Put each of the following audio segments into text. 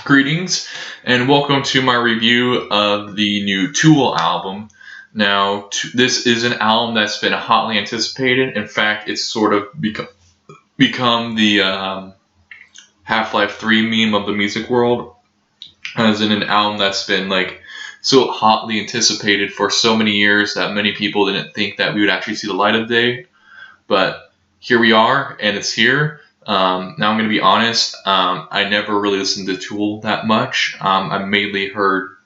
Greetings and welcome to my review of the new Tool album. Now, this is an album that's been hotly anticipated. In fact, it's sort of become the Half-Life 3 meme of the music world, as in an album that's been so hotly anticipated for so many years that many people didn't think that we would actually see the light of day. But here we are, and it's here. Now I'm going to be honest, I never really listened to Tool that much. I mainly heard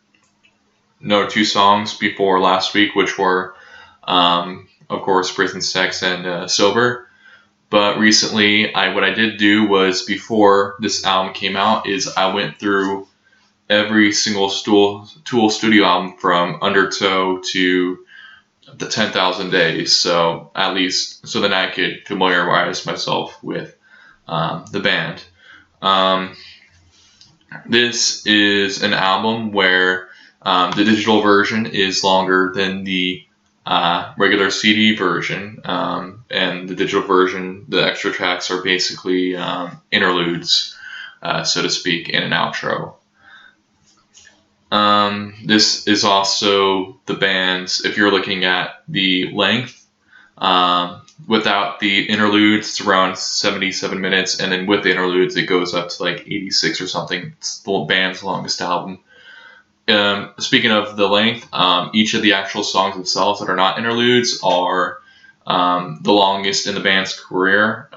one or two songs before last week, which were, of course, Prison Sex and Sober. But recently, what I did do was, before this album came out, is I went through every single Tool studio album from Undertow to the 10,000 Days, so then I could familiarize myself with the band. This is an album where the digital version is longer than the regular CD version, and the digital version, the extra tracks are basically interludes, so to speak, in an outro. This is also the band's, if you're looking at the length, without the interludes, it's around 77 minutes, and then with the interludes, it goes up to 86 or something. It's the band's longest album. Speaking of the length, each of the actual songs themselves that are not interludes are the longest in the band's career,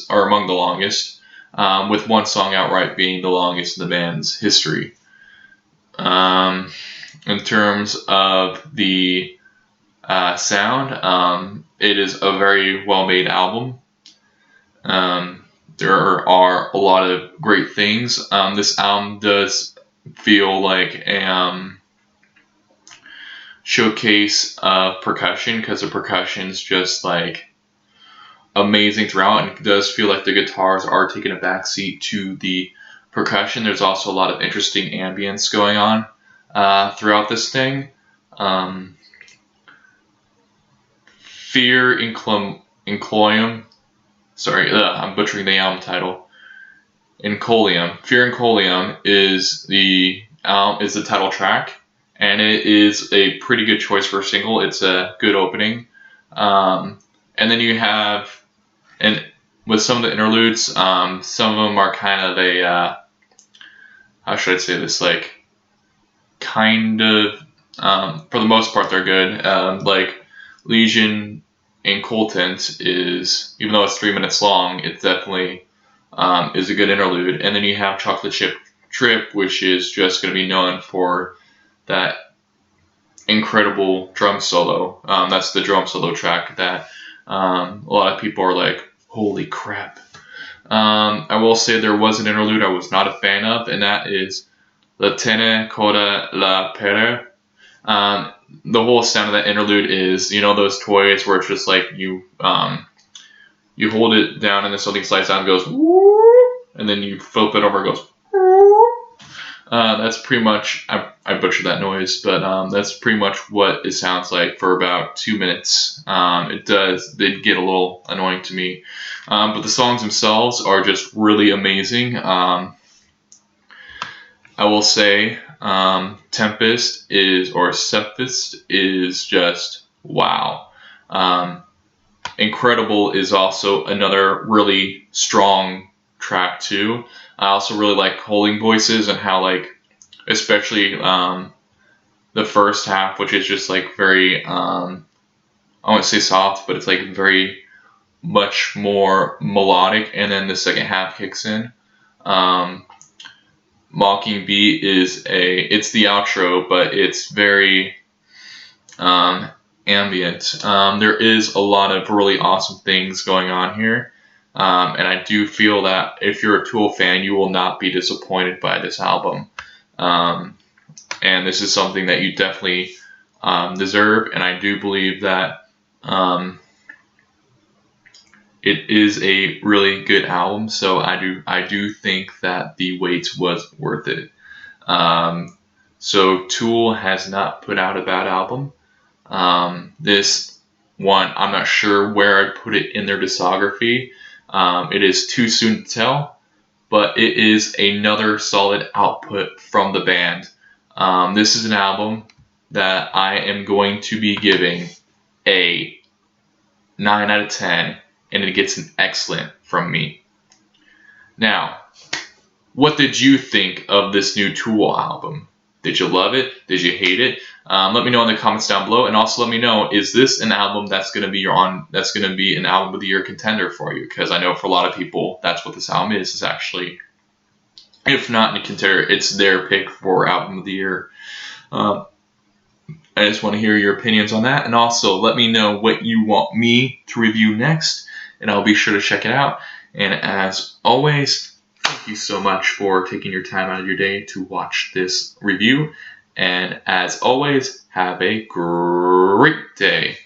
or among the longest, with one song outright being the longest in the band's history. In terms of the sound, it is a very well-made album. There are a lot of great things. This album does feel like a showcase of percussion, because the percussion is just amazing throughout, and it does feel like the guitars are taking a backseat to the percussion. There's also a lot of interesting ambience going on throughout this thing. Fear Inoculum. Sorry, I'm butchering the album title. Inoculum. Fear Inoculum is the title track, and it is a pretty good choice for a single. It's a good opening, and then you have, and with some of the interludes, some of them are kind of a how should I say this? For the most part, they're good. Legion Incultant is, even though it's 3 minutes long, it definitely is a good interlude. And then you have Chocolate Chip Trip, which is just going to be known for that incredible drum solo. That's the drum solo track that a lot of people are like, holy crap. I will say there was an interlude I was not a fan of, and that is La Tene Coda La Pere. The whole sound of that interlude is, those toys where it's just you hold it down and then something slides down and goes, woo, and then you flip it over and it goes, woo. That's pretty much, I butchered that noise, but that's pretty much what it sounds like for about 2 minutes. They get a little annoying to me. But the songs themselves are just really amazing. I will say, Tempest is just wow. Incredible is also another really strong track too. I also really like Holding Voices, and how especially the first half, which is just very I won't say soft, but it's very much more melodic, and then the second half kicks in. Mocking Beat it's the outro, but it's very ambient. There is a lot of really awesome things going on here, and I do feel that if you're a Tool fan, you will not be disappointed by this album. And this is something that you definitely deserve, and I do believe that it is a really good album, so I do think that the wait was worth it. So Tool has not put out a bad album. This one, I'm not sure where I'd put it in their discography. It is too soon to tell, but it is another solid output from the band. This is an album that I am going to be giving a 9 out of 10, and it gets an excellent from me. Now, what did you think of this new Tool album? Did you love it? Did you hate it? Let me know in the comments down below, and also let me know, is this an album that's going to be an album of the year contender for you? Because I know for a lot of people, that's what this album is. It's actually, if not a contender, it's their pick for album of the year. I just want to hear your opinions on that, and also let me know what you want me to review next, and I'll be sure to check it out. And as always, thank you so much for taking your time out of your day to watch this review. And as always, have a great day.